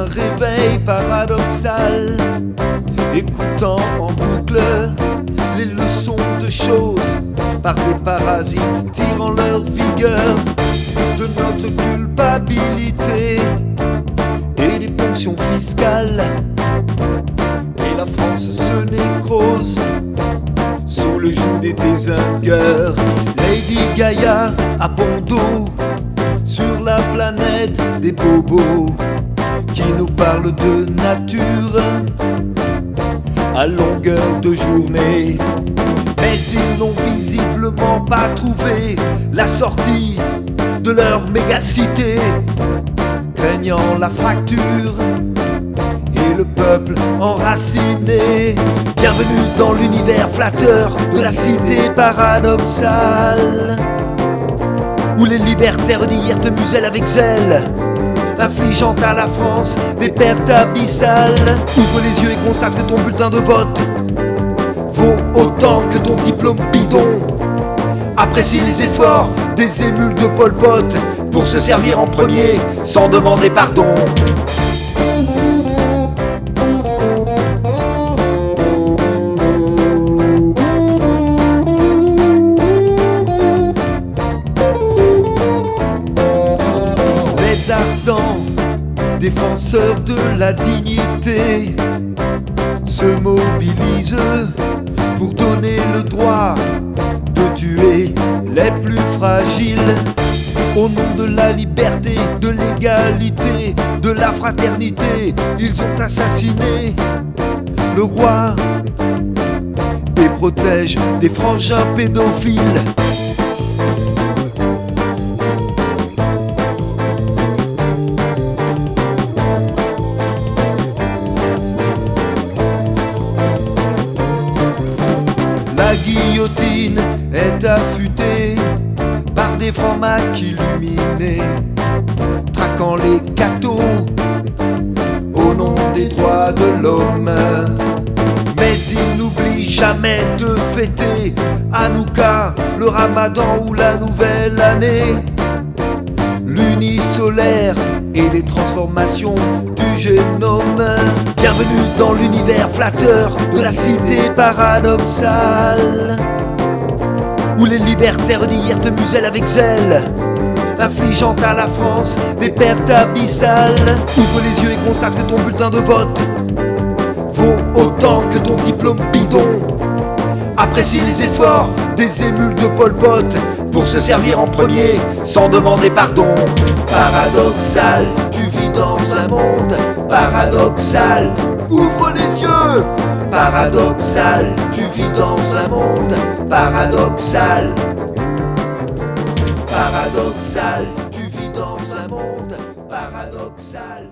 réveil paradoxal, écoutant en boucle les leçons de choses par des parasites tirant leur vigueur de notre culpabilité et des ponctions fiscales. Et la France se nécrose sous le joug des désingueurs. Lady Gaga à bon dos sur la planète des bobos qui nous parlent de nature à longueur de journée. Mais ils n'ont visiblement pas trouvé la sortie de leur mégacité, craignant la fracture et le peuple enraciné. Bienvenue dans l'univers flatteur de la cité paradoxale, où les libertaires d'hier te musellent avec zèle, infligeant à la France des pertes abyssales. Ouvre les yeux et constate que ton bulletin de vote vaut autant que ton diplôme bidon. Apprécie les efforts des émules de Pol Pot pour se servir en premier sans demander pardon. Les ardents défenseurs de la dignité se mobilisent pour donner le droit de tuer les plus fragiles. Au nom de la liberté, de l'égalité, de la fraternité, ils ont assassiné le roi et protègent des frangins pédophiles. La guillotine est affûtée par des francs-macs illuminés, traquant les cathos au nom des droits de l'homme. Mais ils n'oublient jamais de fêter Hanouka, le Ramadan ou la nouvelle année, l'unisolaire et les transformations du génome. Bienvenue dans l'univers flatteur de la cité paradoxale, où les libertaires d'hier te musellent avec zèle, infligeant à la France des pertes abyssales. Ouvre les yeux et constate que ton bulletin de vote vaut autant que ton diplôme bidon. Apprécie les efforts des émules de Pol Pot pour se servir en premier sans demander pardon. Paradoxal, tu vis dans un monde paradoxal. Ouvre les yeux. Paradoxal, tu vis dans un monde paradoxal. Paradoxal, tu vis dans un monde paradoxal.